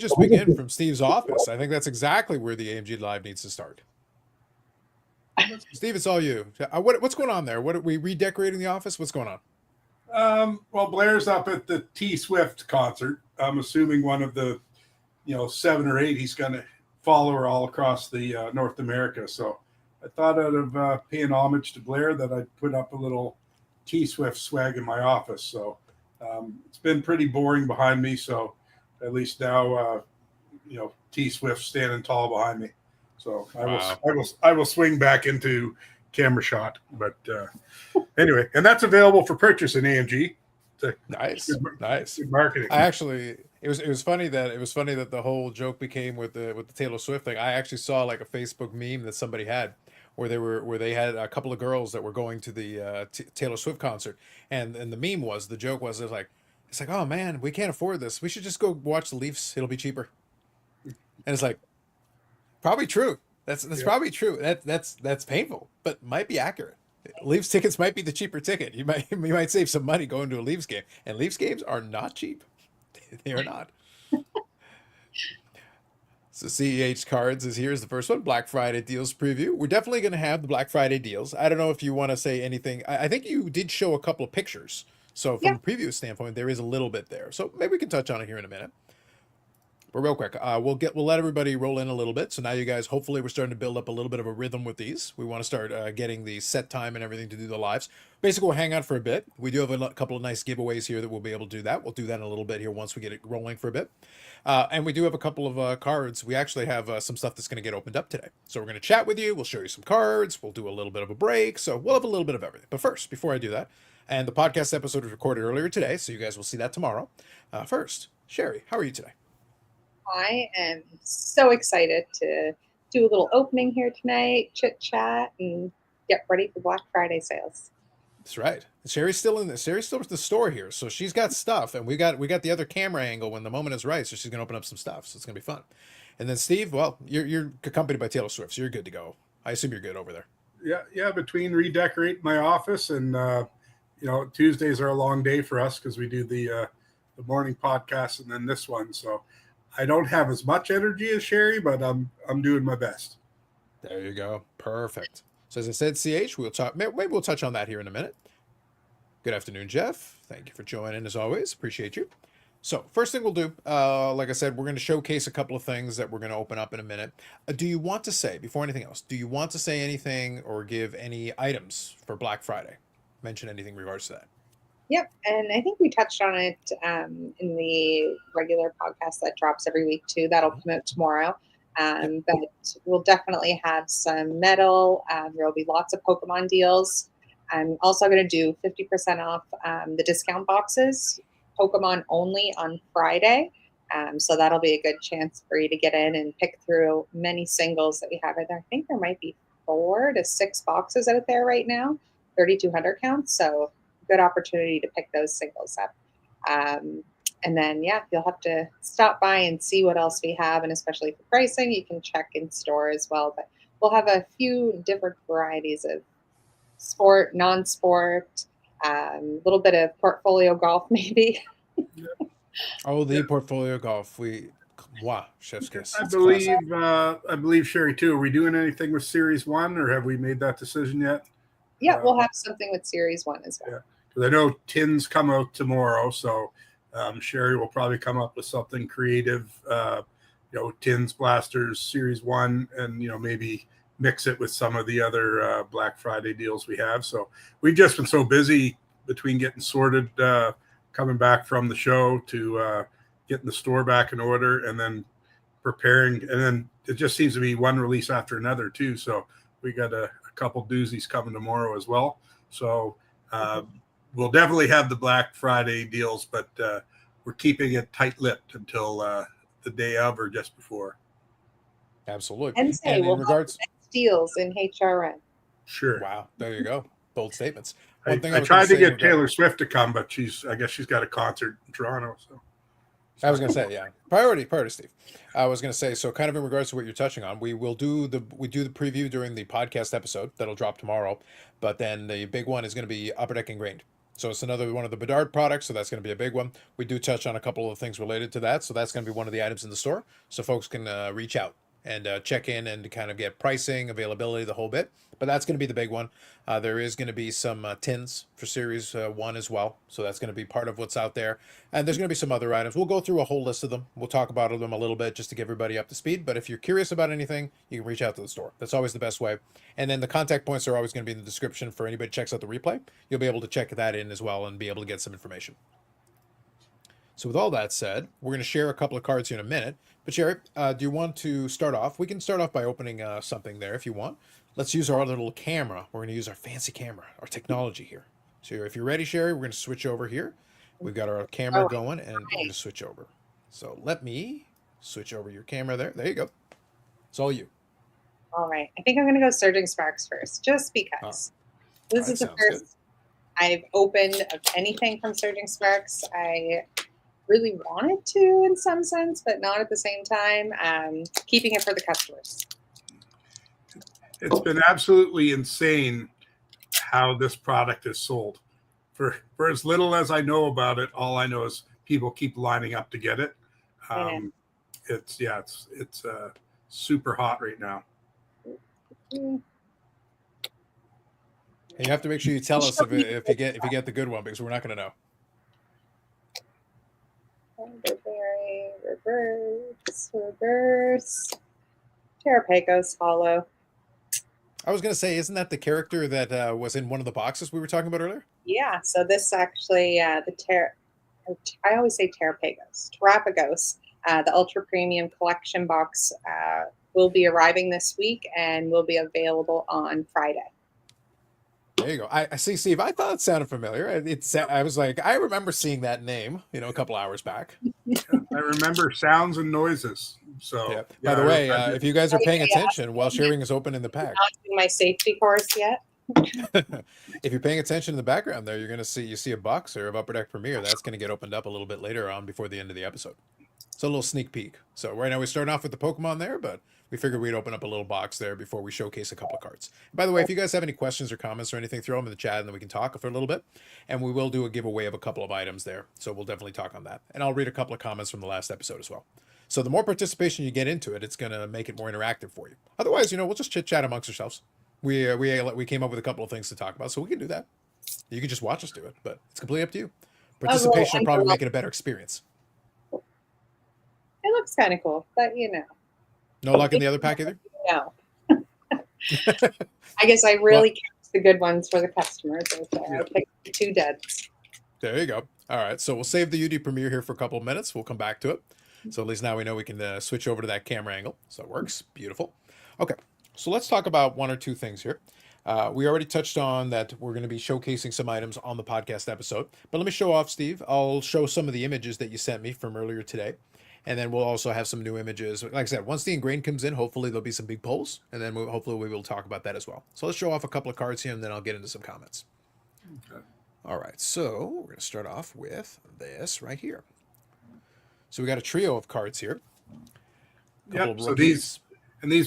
just begin from Steve's office? I think that's exactly where the AMG Live needs to start. Steve, it's all you. What's going on there? What are we redecorating the office? What's going on? Well, Blair's up at the T Swift concert. I'm assuming one of the, 7 or 8 he's going to follow her all across the North America. So I thought out of paying homage to Blair that I'd put up a little T Swift swag in my office. So it's been pretty boring behind me. So at least now, T Swift standing tall behind me. So I will swing back into camera shot. But anyway, and that's available for purchase in AMG. Nice. Good marketing. It was funny that the whole joke became with the Taylor Swift thing. I actually saw like a Facebook meme that somebody had where they had a couple of girls that were going to the Taylor Swift concert, and the meme was, the joke was, it's like, oh man, we can't afford this. We should just go watch the Leafs. It'll be cheaper. And it's like, probably true. That's probably true. That's painful, but might be accurate. Leafs tickets might be the cheaper ticket. You might save some money going to a Leafs game, and Leafs games are not cheap. They are not. So CEH Cards is here's the first one, Black Friday deals preview. We're definitely going to have the Black Friday deals. I don't know if you want to say anything. I think you did show a couple of pictures. So from a preview standpoint, there is a little bit there. So maybe we can touch on it here in a minute. But real quick, we'll let everybody roll in a little bit. So now you guys, hopefully we're starting to build up a little bit of a rhythm with these. We want to start getting the set time and everything to do the lives. Basically, we'll hang out for a bit. We do have a couple of nice giveaways here that we'll be able to do that. We'll do that in a little bit here once we get it rolling for a bit. And we do have a couple of cards. We actually have some stuff that's going to get opened up today. So we're going to chat with you. We'll show you some cards. We'll do a little bit of a break. So we'll have a little bit of everything. But first, before I do that, and the podcast episode was recorded earlier today, so you guys will see that tomorrow. First, Sherry, how are you today? I am so excited to do a little opening here tonight, chit chat, and get ready for Black Friday sales. That's right. Sherry's still at the store here, so she's got stuff, and we got the other camera angle when the moment is right. So she's gonna open up some stuff, so it's gonna be fun. And then Steve, well, you're accompanied by Taylor Swift, so you're good to go. I assume you're good over there. Yeah. Between redecorate my office and Tuesdays are a long day for us because we do the morning podcast and then this one, so. I don't have as much energy as Sherry, but I'm doing my best. There you go. Perfect. So as I said, CH, maybe we'll touch on that here in a minute. Good afternoon, Jeff. Thank you for joining as always. Appreciate you. So first thing we'll do, like I said, we're going to showcase a couple of things that we're going to open up in a minute. Do you want to say, before anything else, do you want to say anything or give any items for Black Friday? Mention anything in regards to that? Yep, and I think we touched on it in the regular podcast that drops every week too. That'll come out tomorrow. But we'll definitely have some metal. There will be lots of Pokemon deals. I'm also going to do 50% off the discount boxes, Pokemon only on Friday. So that'll be a good chance for you to get in and pick through many singles that we have out there. I think there might be 4 to 6 boxes out there right now, 3,200 counts. So good opportunity to pick those singles up. And then, you'll have to stop by and see what else we have. And especially for pricing, you can check in store as well. But we'll have a few different varieties of sport, non-sport, little bit of portfolio golf maybe. Oh, the portfolio golf. Chef's kiss. I believe Sherry too. Are we doing anything with Series 1 or have we made that decision yet? Yeah, we'll have something with Series 1 as well. Yeah, because I know tins come out tomorrow, so Sherry will probably come up with something creative, tins, blasters, Series 1, and, maybe mix it with some of the other Black Friday deals we have. So we've just been so busy between getting sorted, coming back from the show to getting the store back in order and then preparing. And then it just seems to be one release after another too. So we got a couple doozies coming tomorrow as well. So we'll definitely have the Black Friday deals, but we're keeping it tight-lipped until the day of or just before. Absolutely. And we'll have deals in HRN. Sure. Wow. There you go. Bold statements. I tried to get Taylor Swift to come, but I guess she's got a concert in Toronto. So I was going to say, yeah, priority, Steve. I was going to say, so kind of in regards to what you're touching on, we do the preview during the podcast episode that'll drop tomorrow, but then the big one is going to be Upper Deck Ingrained. So it's another one of the Bedard products, so that's going to be a big one. We do touch on a couple of things related to that, so that's going to be one of the items in the store. So folks can reach out and check in and kind of get pricing, availability, the whole bit. But that's going to be the big one. There is going to be some tins for Series 1 as well. So that's going to be part of what's out there. And there's going to be some other items. We'll go through a whole list of them. We'll talk about them a little bit just to get everybody up to speed. But if you're curious about anything, you can reach out to the store. That's always the best way. And then the contact points are always going to be in the description for anybody who checks out the replay. You'll be able to check that in as well and be able to get some information. So with all that said, we're going to share a couple of cards here in a minute. But Sherry, do you want to start off? We can start off by opening something there if you want. Let's use our little camera. We're going to use our fancy camera, our technology here. So if you're ready, Sherry, we're going to switch over here. We've got our camera going, and we're going to switch over. So let me switch over your camera there. There you go. It's all you. All right. I think I'm going to go Surging Sparks first, just because. This is the first I've opened of anything from Surging Sparks. I really wanted to in some sense, but not at the same time. Keeping it for the customers. It's been absolutely insane how this product is sold. For as little as I know about it, all I know is people keep lining up to get it. It's super hot right now. And you have to make sure you tell us if you get the good one, because we're not going to know. Reverse. Terrapagos hollow. I was going to say, isn't that the character that was in one of the boxes we were talking about earlier? Yeah, so this actually, I always say Terrapagos, the Ultra Premium Collection box will be arriving this week and will be available on Friday. There you go. I see, Steve. I thought it sounded familiar. I was like, I remember seeing that name, a couple hours back. I remember sounds and noises. So, yeah. By the way, if you guys are paying attention while sharing is open in the pack, not doing my safety course yet. If you're paying attention in the background there, you're going to see a box there of Upper Deck Premiere. That's going to get opened up a little bit later on before the end of the episode. So a little sneak peek. So right now we're starting off with the Pokemon there, but we figured we'd open up a little box there before we showcase a couple of cards. By the way, if you guys have any questions or comments or anything, throw them in the chat and then we can talk for a little bit. And we will do a giveaway of a couple of items there. So we'll definitely talk on that. And I'll read a couple of comments from the last episode as well. So the more participation you get into it, it's going to make it more interactive for you. Otherwise, we'll just chit chat amongst ourselves. We came up with a couple of things to talk about, so we can do that. You can just watch us do it, but it's completely up to you. Participation will probably make it a better experience. It looks kind of cool, but No luck in the other pack either? No. I guess I really kept the good ones for the customers. I picked 2 deads. There you go. All right, so we'll save the UD Premiere here for a couple of minutes. We'll come back to it. So at least now we know we can switch over to that camera angle. So it works. Beautiful. Okay, so let's talk about one or two things here. We already touched on that we're going to be showcasing some items on the podcast episode. But let me show off, Steve. I'll show some of the images that you sent me from earlier today. And then we'll also have some new images. Like I said, once the ingrained comes in, hopefully there'll be some big polls. And then hopefully we will talk about that as well. So let's show off a couple of cards here, and then I'll get into some comments. Okay. All right, so we're going to start off with this right here. So we got a trio of cards here. Yep, so these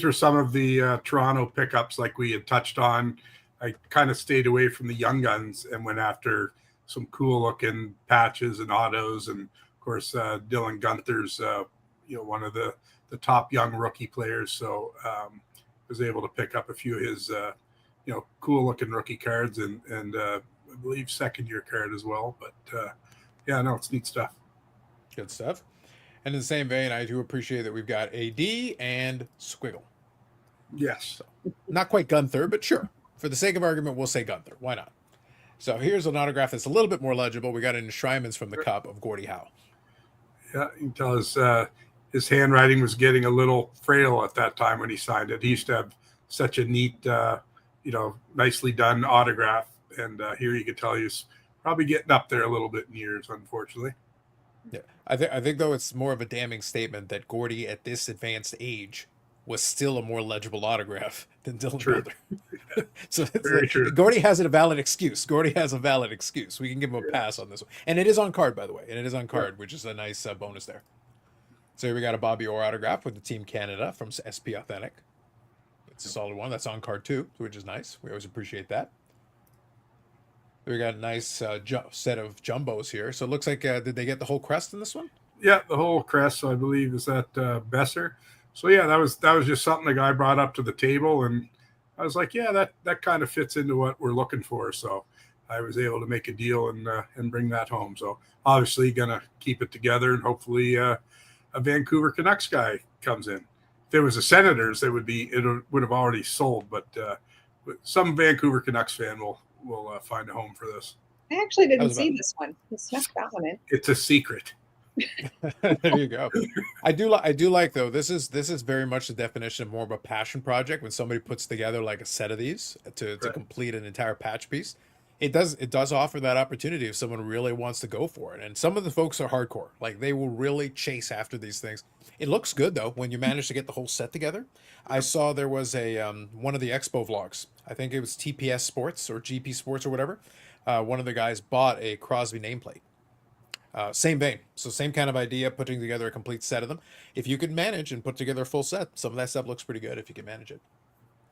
were some of the Toronto pickups like we had touched on. I kind of stayed away from the young guns and went after some cool looking patches and autos, and of course Dylan Gunther's one of the top young rookie players, so was able to pick up a few of his cool looking rookie cards and I believe second year card as well. But it's neat stuff. Good stuff. And in the same vein, I do appreciate that we've got AD and Squiggle. Yes. So, not quite Gunther, but sure. For the sake of argument, we'll say Gunther. Why not? So here's an autograph that's a little bit more legible. We got an enshrinements from the cup of Gordie Howe. Yeah, you can tell his handwriting was getting a little frail at that time when he signed it. He used to have such a neat, nicely done autograph. And here you can tell he's probably getting up there a little bit in years, unfortunately. Yeah, I think though it's more of a damning statement that Gordie at this advanced age was still a more legible autograph than Dylan Gunther. So very true. Gordie has a valid excuse. We can give him a pass on this one, and it is on card, by the way, which is a nice bonus there. So here we got a Bobby Orr autograph with the Team Canada from SP Authentic. It's a solid one. That's on card too, which is nice. We always appreciate that. We got a nice set of jumbos here. So it looks like did they get the whole crest in this one? Yeah, the whole crest, I believe, is that Besser. So yeah, that was just something the guy brought up to the table, and I was like, yeah, that kind of fits into what we're looking for. So I was able to make a deal and bring that home. So obviously, gonna keep it together, and hopefully, a Vancouver Canucks guy comes in. If it was a Senators, it would have already sold, but some Vancouver Canucks fan will find a home for this. I actually That didn't was see about. this one. You snuck that one in. It's a secret. There you go. I do like though. This is very much the definition of more of a passion project when somebody puts together like a set of these to Right. complete an entire patch piece. It does offer that opportunity if someone really wants to go for it. And some of the folks are hardcore. Like they will really chase after these things. It looks good though when you manage to get the whole set together. I saw there was a one of the expo vlogs. I think it was TPS Sports or GP Sports or whatever. One of the guys bought a Crosby nameplate. Same vein. So same kind of idea, putting together a complete set of them. If you can manage and put together a full set, some of that stuff looks pretty good if you can manage it.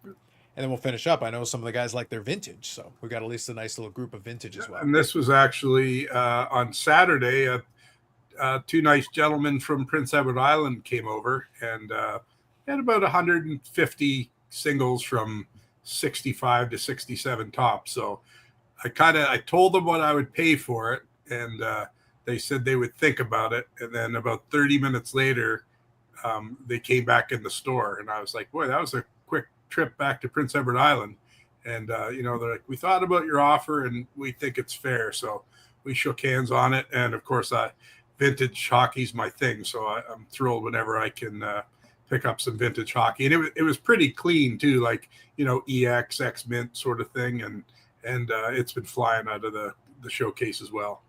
And then we'll finish up. I know some of the guys like their vintage, so we got at least a nice little group of vintage as well. And this was actually on Saturday. Two nice gentlemen from Prince Edward Island came over and had about 150 singles from 65 to 67 tops. So I told them what I would pay for it, and they said they would think about it. And then about 30 minutes later, they came back in the store, and I was like, boy, that was a quick trip back to Prince Edward Island. And they're like, we thought about your offer, and we think it's fair. So we shook hands on it, and of course, vintage hockey's my thing. So I'm thrilled whenever I can pick up some vintage hockey, and it was pretty clean too, like EX X Mint sort of thing, and it's been flying out of the showcase as well.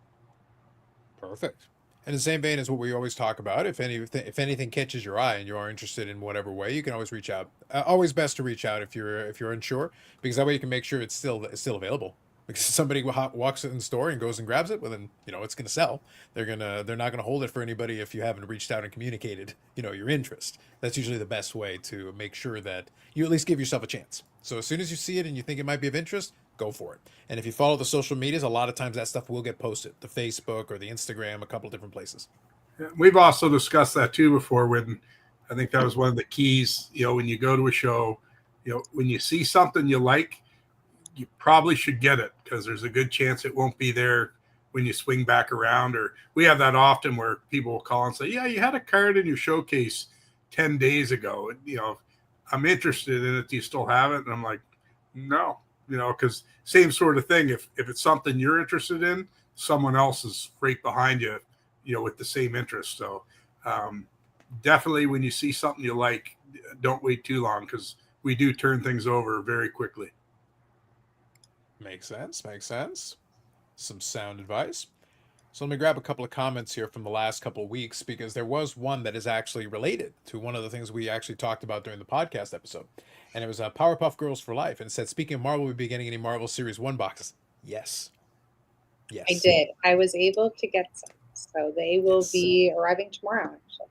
Perfect. In the same vein as what we always talk about, if anything catches your eye and you are interested in whatever way, you can always reach out. Always best to reach out if you're unsure, because that way you can make sure it's still available. Because somebody walks in the store and goes and grabs it, well then it's going to sell. They're not going to hold it for anybody if you haven't reached out and communicated your interest. That's usually the best way to make sure that you at least give yourself a chance. So as soon as you see it and you think it might be of interest, go for it. And if you follow the social medias, a lot of times that stuff will get posted, the Facebook or the Instagram, a couple of different places. Yeah, we've also discussed that too before. When I think that was one of the keys. When you go to a show, when you see something you like, you probably should get it, because there's a good chance it won't be there when you swing back around. Or we have that often where people will call and say, yeah, you had a card in your showcase 10 days ago. I'm interested in it. Do you still have it? And I'm like, no, because same sort of thing. If it's something you're interested in, someone else is right behind you, with the same interest. So definitely when you see something you like, don't wait too long, because we do turn things over very quickly. Makes sense. Makes sense. Some sound advice. So let me grab a couple of comments here from the last couple of weeks, because there was one that is actually related to one of the things we actually talked about during the podcast episode. And it was Powerpuff Girls for Life. And it said, speaking of Marvel, we'll be getting any Marvel Series 1 boxes. Yes. Yes. I did. I was able to get some. So they will be arriving tomorrow, actually.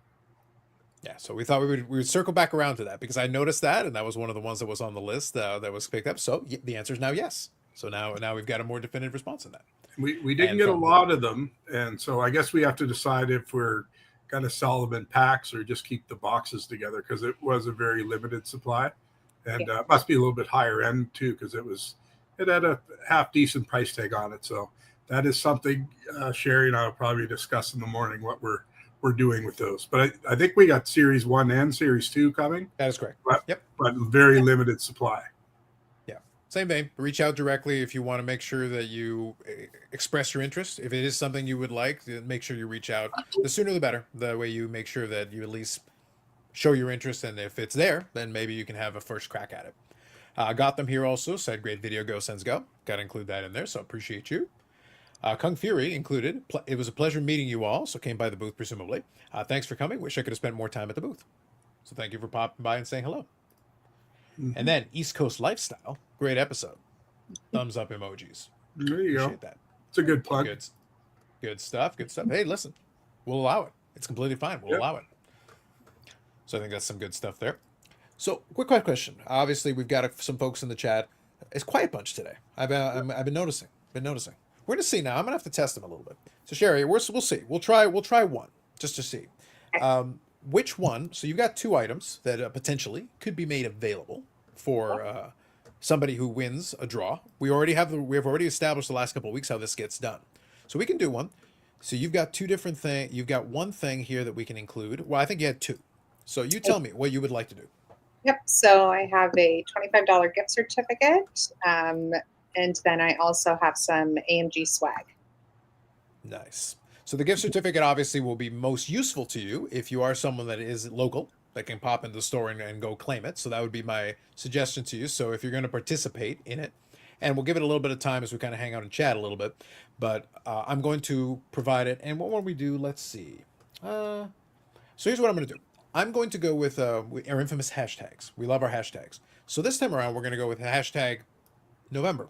Yeah, so we thought we would circle back around to that, because I noticed that, and that was one of the ones that was on the list that was picked up. So the answer is now yes. So now we've got a more definitive response on that. We didn't get a lot of them, and so I guess we have to decide if we're going to sell them in packs or just keep the boxes together, because it was a very limited supply, and it must be a little bit higher end too, because it had a half decent price tag on it. So that is something Sherry and I will probably discuss in the morning, what we're doing with those. But I think we got Series 1 and Series 2 coming. That is correct. But very limited supply. Same vein. Reach out directly if you want to make sure that you express your interest. If it is something you would like, make sure you reach out. The sooner the better. That way you make sure that you at least show your interest, and if it's there, then maybe you can have a first crack at it. Got them here also. Said great video, go Sens go. Got to include that in there, so appreciate you. Kung Fury included. It was a pleasure meeting you all, so came by the booth presumably. Thanks for coming. Wish I could have spent more time at the booth. So thank you for popping by and saying hello. Mm-hmm. And then East Coast Lifestyle. Great episode. Thumbs up emojis. There you Appreciate go. That. It's a good plug. Good stuff. Good stuff. Hey, listen, we'll allow it. It's completely fine. We'll allow it. So I think that's some good stuff there. So, quick question. Obviously, we've got some folks in the chat. It's quiet bunch today. I've been noticing. Been noticing. We're gonna see now. I'm gonna have to test them a little bit. So Sherry, we'll see. We'll try one just to see. Which one? So you've got two items that potentially could be made available for somebody who wins a draw. We have already established the last couple of weeks how this gets done, so we can do one. So you've got two different things. You've got one thing here that we can include. Well, I think you had two. So you tell me what you would like to do. Yep. So I have a $25 gift certificate, and then I also have some AMG swag. Nice. So the gift certificate obviously will be most useful to you if you are someone that is local that can pop into the store and go claim it. So that would be my suggestion to you. So if you're going to participate in it, and we'll give it a little bit of time as we kind of hang out and chat a little bit, but I'm going to provide it. And what will we do? Let's see. So here's what I'm going to do. I'm going to go with our infamous hashtags. We love our hashtags. So this time around, we're going to go with hashtag November.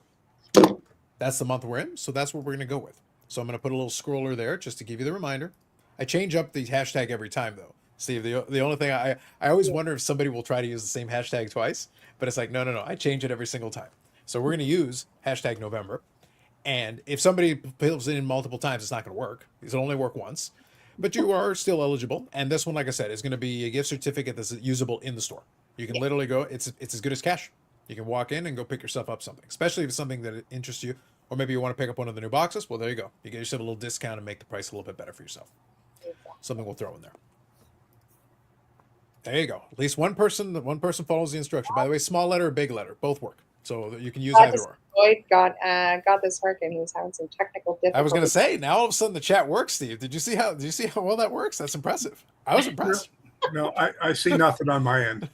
That's the month we're in, so that's what we're going to go with. So I'm going to put a little scroller there just to give you the reminder. I change up the hashtag every time, though. Steve, the only thing I always wonder if somebody will try to use the same hashtag twice, but it's like, no. I change it every single time. So we're going to use hashtag November. And if somebody fills it in multiple times, it's not going to work. It'll only work once. But you are still eligible. And this one, like I said, is going to be a gift certificate that's usable in the store. You can literally go, it's as good as cash. You can walk in and go pick yourself up something, especially if it's something that interests you. Or maybe you want to pick up one of the new boxes. Well, there you go. You get yourself a little discount and make the price a little bit better for yourself. Something we'll throw in there. There you go. At least one person follows the instruction. By the way, small letter or big letter, both work. So you can use either or. Lloyd got this working. He was having some technical difficulties. I was going to say, now all of a sudden the chat works, Steve. Did you see how well that works? That's impressive. I was impressed. No, I see nothing on my end.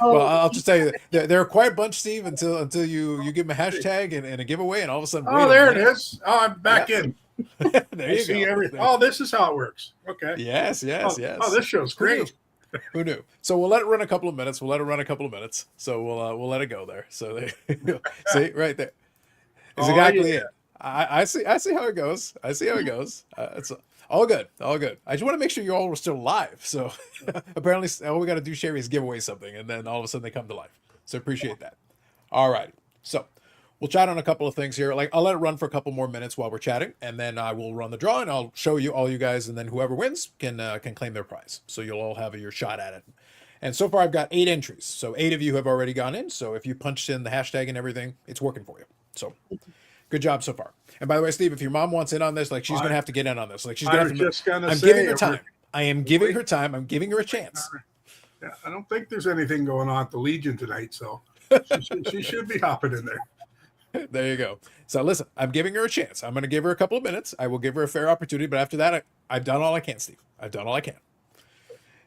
Well, I'll just tell you, they're a quiet bunch, Steve, until you give them a hashtag and a giveaway, and all of a sudden, there it is. Oh, I'm back in. There you see go. Everything. Oh, this is how it works. Okay. Yes. Oh, this show's great. Who knew? So we'll let it run a couple of minutes. So we'll let it go there. So there you go. See right there. Is exactly it. I see how it goes. It's all good. I just want to make sure you all were still live. So apparently all we got to do, Sherry, is give away something, and then all of a sudden they come to life. So appreciate that. All right. So we'll chat on a couple of things here. Like, I'll let it run for a couple more minutes while we're chatting, and then I will run the draw, and I'll show you all you guys, and then whoever wins can claim their prize. So you'll all have your shot at it. And so far, I've got 8 entries. So 8 of you have already gone in. So if you punched in the hashtag and everything, it's working for you. So good job so far. And by the way, Steve, if your mom wants in on this, like, she's going to have to get in on this. Like, she's going to have to. I'm giving her time. I am giving her time. I'm giving her a chance. Yeah, I don't think there's anything going on at the Legion tonight, so she should be hopping in there. There you go. So listen, I'm giving her a chance. I'm going to give her a couple of minutes. I will give her a fair opportunity, but after that, I've done all I can, Steve. I've done all I can.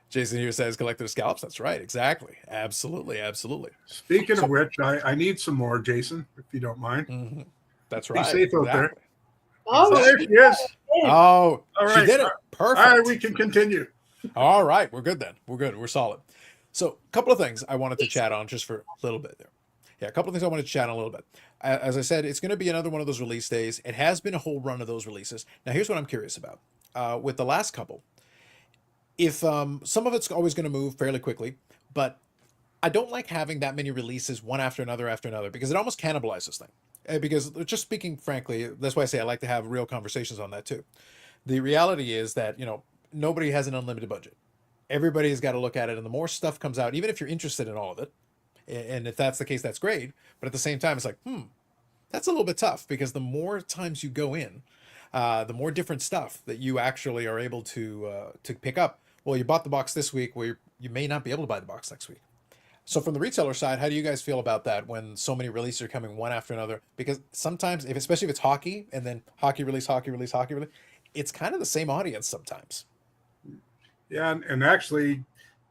Jason here says collected scallops. That's right. Exactly. Absolutely. Speaking of which, I need some more, Jason, if you don't mind. Mm-hmm. That's right. Be safe out there. Oh, there she is. Oh, all right. She did it. Perfect. All right, we can continue. All right. We're good then. We're good. We're solid. So a couple of things I wanted to chat on just for a little bit there. Yeah, a couple of things I wanted to chat on a little bit. As I said, it's going to be another one of those release days. It has been a whole run of those releases. Now, here's what I'm curious about. With the last couple, if some of it's always going to move fairly quickly, but I don't like having that many releases one after another because it almost cannibalizes thing. Because just speaking frankly, that's why I say I like to have real conversations on that too. The reality is that, nobody has an unlimited budget. Everybody's got to look at it, and the more stuff comes out, even if you're interested in all of it, and if that's the case, that's great. But at the same time, it's like, that's a little bit tough because the more times you go in, the more different stuff that you actually are able to pick up. Well, you bought the box this week, where you may not be able to buy the box next week. So from the retailer side, how do you guys feel about that when so many releases are coming one after another? Because sometimes, especially if it's hockey, and then hockey release, it's kind of the same audience sometimes. Yeah, and actually,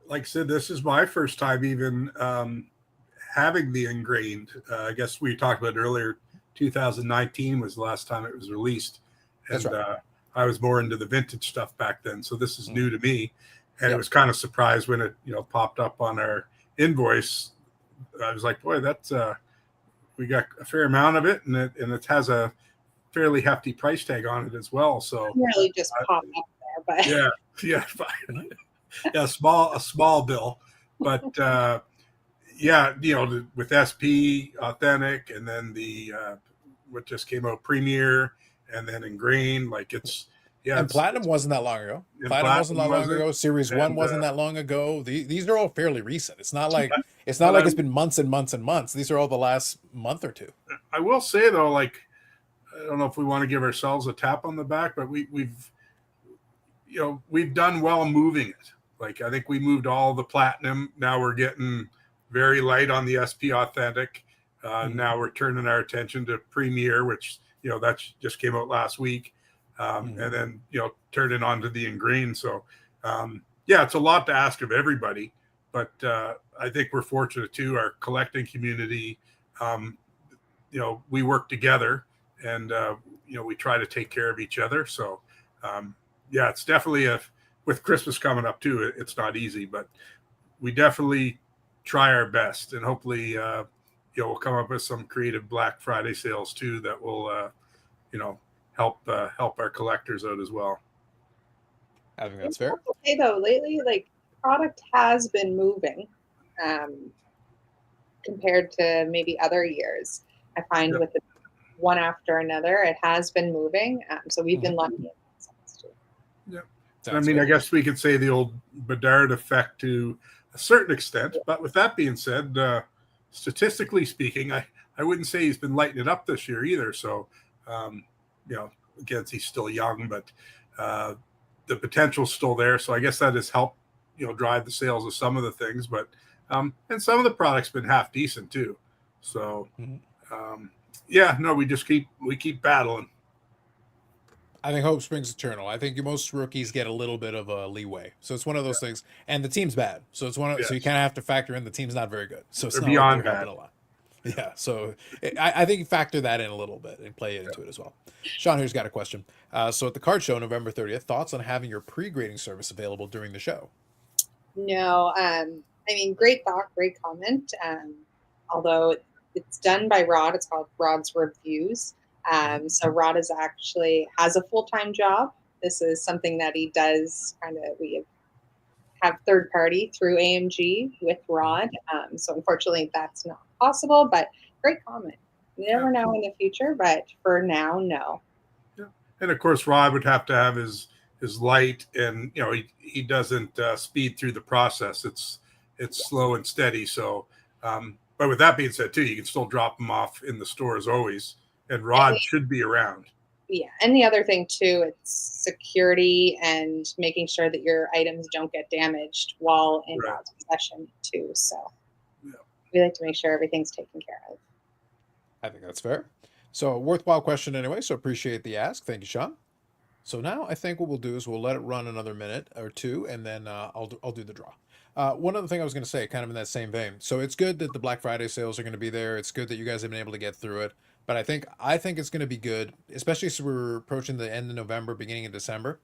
like I said, this is my first time even having the ingrained. I guess we talked about it earlier. 2019 was the last time it was released, and That's right. I was more into the vintage stuff back then. So this is new to me, and it was kind of surprised when it popped up on our invoice. I was like, boy, that's we got a fair amount of it, and it has a fairly hefty price tag on it as well. So really just popped up there, but a small bill, but with SP authentic, and then the what just came out, Premier, and then Ingrained. Like it's and Platinum wasn't that long ago. Platinum wasn't that long ago. Series 1 wasn't that long ago. These are all fairly recent. It's not like it's been months and months and months. These are all the last month or two. I will say though, like I don't know if we want to give ourselves a tap on the back, but we've done well moving it. Like I think we moved all the Platinum. Now we're getting very light on the SP Authentic. Now we're turning our attention to Premier, which that just came out last week. And then turning on to the Ingrained. So it's a lot to ask of everybody, but I think we're fortunate too. Our collecting community, we work together, and we try to take care of each other. So it's definitely with Christmas coming up too, it's not easy, but we definitely try our best, and hopefully we'll come up with some creative Black Friday sales too that will help our collectors out as well. I think that's fair. Okay, though, lately, like product has been moving compared to maybe other years. I find with one after another, it has been moving. So we've been lucky in that sense too. Yeah. I mean, I guess we could say the old Bedard effect to a certain extent. But with that being said, statistically speaking, I wouldn't say he's been lighting it up this year either. So, again, he's still young, but the potential's still there. So I guess that has helped, drive the sales of some of the things. But and some of the products been half decent too. So we keep battling. I think hope springs eternal. I think most rookies get a little bit of a leeway. So it's one of those things. And the team's bad. So it's so you kind of have to factor in the team's not very good. So it's they're not beyond like they're helping a lot. Yeah, so I think you factor that in a little bit and play into it as well. Sean here's got a question. So at the card show, November 30th, thoughts on having your pre-grading service available during the show? No, I mean, great thought, great comment. Although it's done by Rod, it's called Rod's Reviews. So Rod has a full-time job. This is something that he does we have third party through AMG with Rod. So unfortunately that's not possible, but great comment. You never know in the future, but for now, no. Yeah. And of course, Rod would have to have his light, and he doesn't speed through the process. It's slow and steady. So, but with that being said too, you can still drop them off in the stores always, and Rod should be around. Yeah, and the other thing too, it's security and making sure that your items don't get damaged while in Rod's possession too. So we like to make sure everything's taken care of. I think that's fair. So a worthwhile question anyway, so appreciate the ask. Thank you, Sean. So now I think what we'll do is we'll let it run another minute or two, and then I'll do the draw. One other thing I was going to say, kind of in that same vein. So it's good that the Black Friday sales are going to be there. It's good that you guys have been able to get through it. But I think it's going to be good, especially as we're approaching the end of November, beginning of December.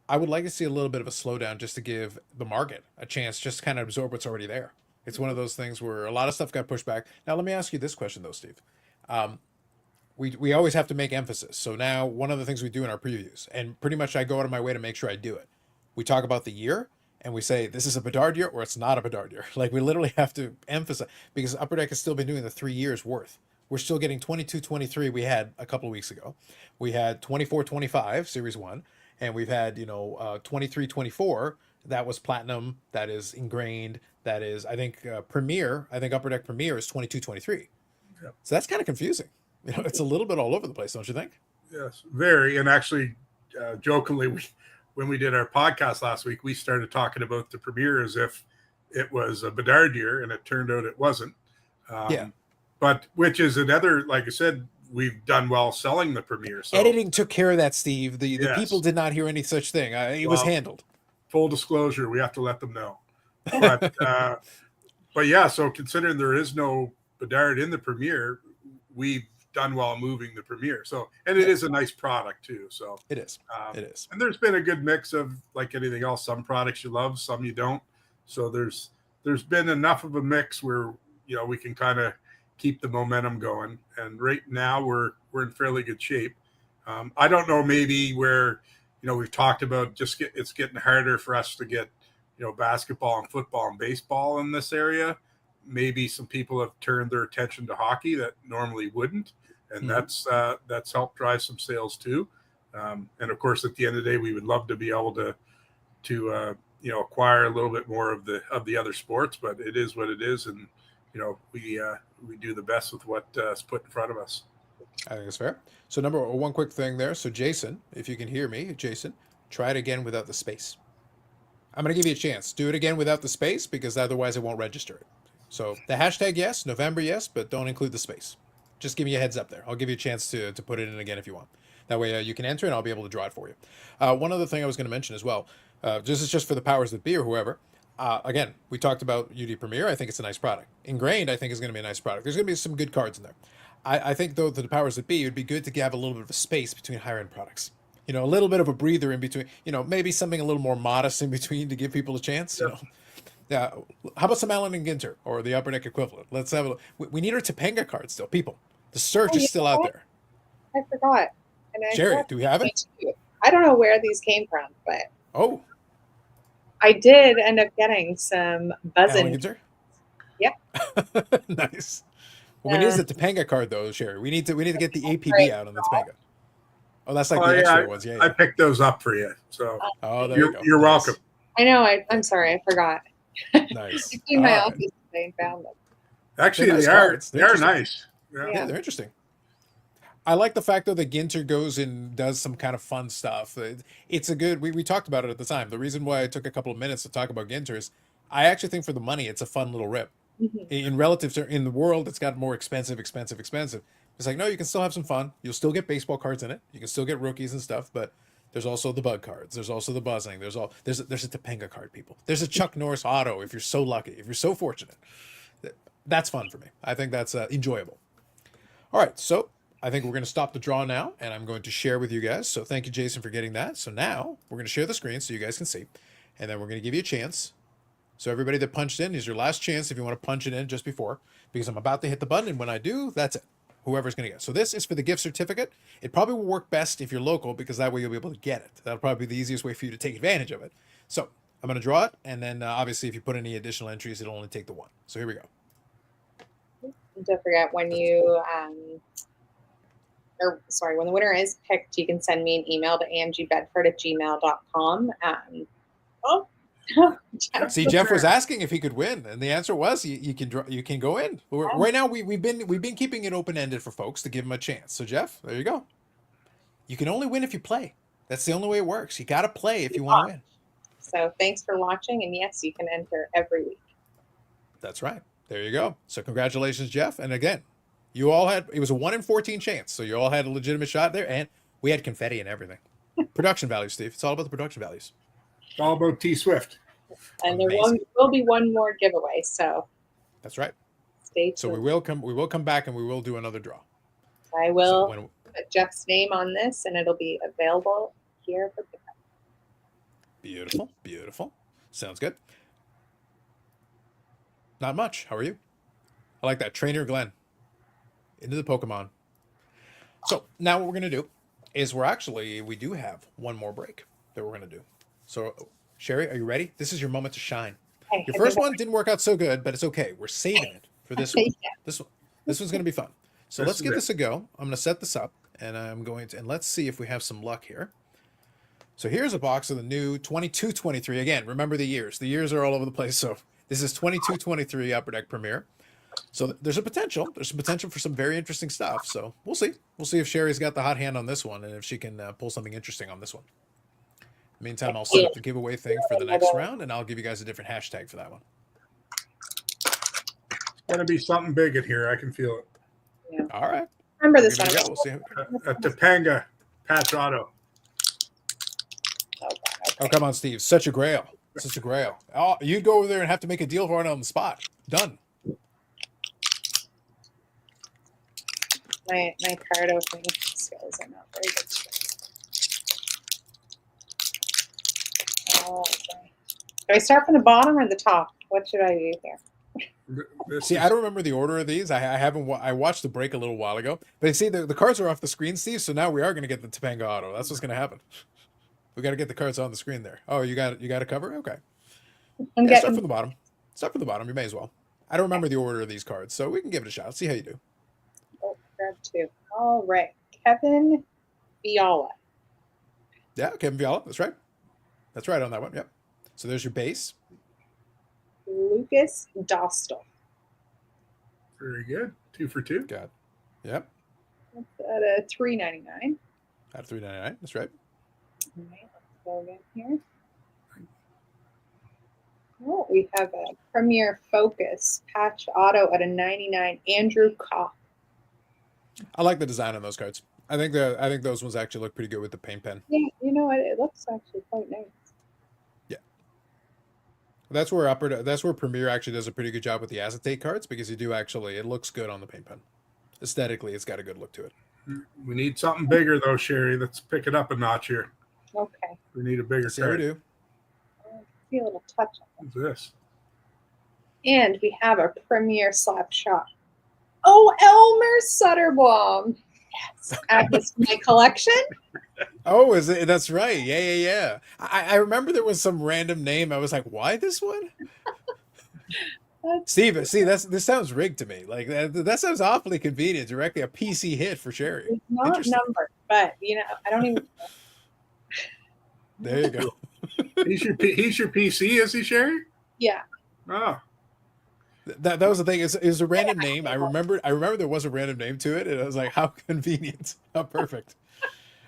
I would like to see a little bit of a slowdown just to give the market a chance, just to kind of absorb what's already there. It's one of those things where a lot of stuff got pushed back. Now, let me ask you this question, though, Steve. We always have to make emphasis. So now one of the things we do in our previews, and pretty much I go out of my way to make sure I do it, we talk about the year, and we say this is a Bedard year or it's not a Bedard year. Like we literally have to emphasize, because Upper Deck has still been doing the 3 years worth. We're still getting 22-23 we had a couple of weeks ago. We had 24-25 Series 1, and we've had 23-24. That was Platinum, that is Ingrained, that is I think Premier. I think Upper Deck Premier is 22-23. Yeah. So that's kind of confusing. It's a little bit all over the place, don't you think? Yes, very. And actually, jokingly, when we did our podcast last week, we started talking about the Premier as if it was a Bedard year, and it turned out it wasn't. But which is another, like I said, we've done well selling the Premier. So editing took care of that, Steve. The people did not hear any such thing. It was handled. Full disclosure, we have to let them know. But but yeah, so considering there is no Bedard in the Premier, we've done well moving the Premier. So, and it is a nice product too. So it is. It is. And there's been a good mix of, like anything else, some products you love, some you don't. So there's been enough of a mix where we can kind of keep the momentum going. And right now we're in fairly good shape. I don't know, maybe where we've talked about it's getting harder for us to get basketball and football and baseball in this area. Maybe some people have turned their attention to hockey that normally wouldn't. and that's helped drive some sales too. And of course, at the end of the day, we would love to be able to acquire a little bit more of the other sports, but it is what it is, and we do the best with what is put in front of us. I think it's fair. So one quick thing there. So Jason, if you can hear me, Jason, try it again without the space. I'm going to give you a chance. Do it again without the space because otherwise it won't register it. So the hashtag yes, November yes, but don't include the space. Just give me a heads up there. I'll give you a chance to put it in again if you want. That way you can enter and I'll be able to draw it for you. One other thing I was going to mention as well, this is just for the powers that be or whoever. Again, we talked about UD Premier. I think it's a nice product. Ingrained, I think is going to be a nice product. There's going to be some good cards in there. I think though, the powers that be, it would be good to have a little bit of a space between higher end products. A little bit of a breather in between. Maybe something a little more modest in between to give people a chance. Yeah. How about some Allen and Ginter or the Upper Deck equivalent? Let's have a. We need our Topanga card still, people. The search is still out there. I forgot. Sherry, do we have it? I don't know where these came from, but I did end up getting some buzzing. Allen Ginter? Yep. Nice. Well, we need the Topanga card though, Sherry. We need to get the APB out on the Topanga. Oh, that's like the extra ones. Yeah. I picked those up for you. So there you go. You're welcome. I know. I'm sorry. I forgot. Nice. I cleaned my office today and found them. Actually, they are nice. Yeah, they're interesting. I like the fact though that Ginter goes and does some kind of fun stuff. It's a good. We talked about it at the time. The reason why I took a couple of minutes to talk about Ginter is I actually think for the money, it's a fun little rip. In relative to in the world, it's got more expensive. It's like, no, you can still have some fun. You'll still get baseball cards in it. You can still get rookies and stuff, but there's also the bug cards. There's also the buzzing. There's a Topanga card, people. There's a Chuck Norris auto if you're so lucky, if you're so fortunate. That's fun for me. I think that's enjoyable. All right, so I think we're going to stop the draw now, and I'm going to share with you guys. So thank you, Jason, for getting that. So now we're going to share the screen so you guys can see, and then we're going to give you a chance. So everybody that punched in is your last chance if you want to punch it in just before, because I'm about to hit the button, and when I do, that's it. Whoever's going to get. So this is for the gift certificate. It probably will work best if you're local because that way you'll be able to get it. That'll probably be the easiest way for you to take advantage of it. So I'm going to draw it, and then obviously if you put any additional entries, it'll only take the one. So here we go. Don't forget when you, when the winner is picked, you can send me an email to amgbedford@gmail.com. See, Jeff was asking if he could win, and the answer was you can go in. Right now we've been keeping it open ended for folks to give them a chance. So Jeff, there you go. You can only win if you play. That's the only way it works. You got to play if you want to win. So thanks for watching, and yes, you can enter every week. That's right. There you go. So congratulations, Jeff. And again, you all had it was a 1 in 14 chance, so you all had a legitimate shot there, and we had confetti and everything. Production values, Steve. It's all about the production values. It's all about T Swift. And there will be one more giveaway. So that's right. Stay tuned. So we will come back and we will do another draw. I will put Jeff's name on this, and it'll be available here for pickup. Beautiful, beautiful. Sounds good. Not much. How are you? I like that. Trainer Glenn. Into the Pokemon. So now what we're gonna do is we do have one more break that we're gonna do. So Sherry, are you ready? This is your moment to shine. Your first one didn't work out so good, but it's okay. We're saving it for this one. This one's going to be fun. So let's give this a go. I'm going to set this up, and and let's see if we have some luck here. So here's a box of the new 22-23. Again, remember the years. The years are all over the place. So this is 22-23 Upper Deck Premier. So there's a potential. There's some potential for some very interesting stuff. So we'll see. We'll see if Sherry's got the hot hand on this one, and if she can pull something interesting on this one. Meantime, I'll set up the giveaway thing for the next round, and I'll give you guys a different hashtag for that one. It's going to be something big in here. I can feel it. Yeah. All right. Remember this one. We'll see. A Topanga patch auto. Oh, come on, Steve. Such a grail. Such a grail. Oh, you'd go over there and have to make a deal for it on the spot. Done. My card opening skills are not very good. Okay. Do I start from the bottom or the top? What should I do here? See, I don't remember the order of these. I watched the break a little while ago. But you see, the cards are off the screen, Steve, so now we are going to get the Topanga auto. That's what's going to happen. We got to get the cards on the screen there. Oh, you got a cover? Okay. Start from the bottom. Start from the bottom. You may as well. I don't remember the order of these cards, so we can give it a shot. See how you do. grab 2. All right. Kevin Fiala. Yeah, Kevin Fiala. That's right. That's right on that one. Yep. So there's your base. Lucas Dostal. Very good. 2 for 2. Got. Yep. That's at a $3.99. Out of $3.99. That's right. All right, let's go again here. Oh, we have a Premier Focus patch auto at a 99. Andrew Kopp. I like the design on those cards. I think those ones actually look pretty good with the paint pen. Yeah, you know what? It looks actually quite nice. Yeah. That's where Premier actually does a pretty good job with the acetate cards because you do actually it looks good on the paint pen. Aesthetically, it's got a good look to it. We need something bigger though, Sherry. Let's pick it up a notch here. Okay. We need a bigger Yes, yeah, we card. I do. see a little touch on What's this? it. And we have a Premier Slap Shot. Oh, Elmer Sutterbaum. Yes. Add this to my collection. Oh, is it? That's right. Yeah. I remember there was some random name. I was like, why this one? Steve, see, this sounds rigged to me. Like that sounds awfully convenient. Directly a PC hit for Sherry. It's not numbered, but I don't even. There you go. He's your PC, is he, Sherry? Yeah. Oh, That was the thing. Is a random name. I remember there was a random name to it, and I was like, how convenient, how perfect.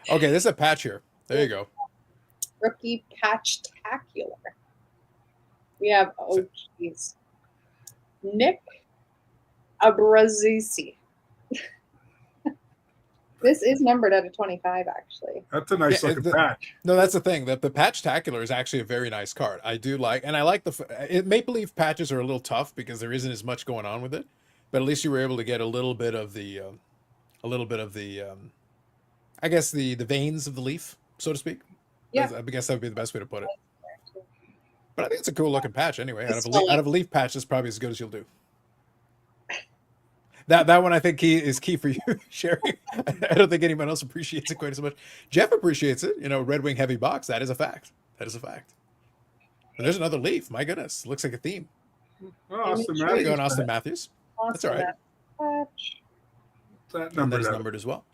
Okay, there's a patch here. There you go. Rookie Patch-tacular. We have Nick Abruzzese. This is numbered at a 25, actually. that's a nice looking patch. No, that's the thing. The Patch-tacular is actually a very nice card. I do like, and I like Maple Leaf patches are a little tough because there isn't as much going on with it, but at least you were able to get a little bit of the, I guess the veins of the leaf, so to speak. Yeah. I guess that would be the best way to put it. But I think it's a cool looking patch anyway. Out It's of a leaf patch, it's probably as good as you'll do. That one I think is key for you, Sherry. I don't think anyone else appreciates it quite as much. Jeff appreciates it. Red Wing heavy box. That is a fact. That is a fact. And there's another leaf. My goodness, looks like a theme. Oh, Austin There you Matthews. go, and Austin Matthews. That's all right. Patch. That And number that is is numbered as well.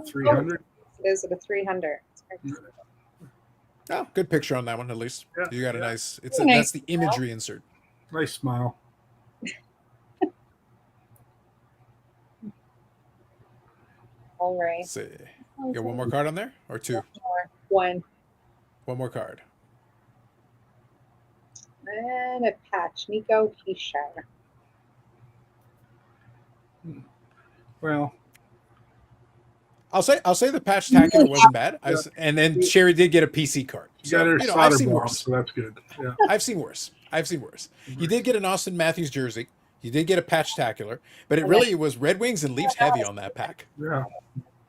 300. It is at a 300. Oh, good picture on that one at least. Yeah, You got a yeah. nice. Nice That's the imagery insert. Nice smile. All right. Let's see. You got one more card on there or two? One. One more card. And a patch. Nico Heischer. Well, I'll say the Patch-tacular wasn't bad. And then Sherry did get a PC card. you got her I've solder seen ball, worse. so that's good. Yeah. I've seen worse. You did get an Austin Matthews jersey. You did get a Patch-tacular, but it really was Red Wings and Leafs heavy on that pack. Yeah.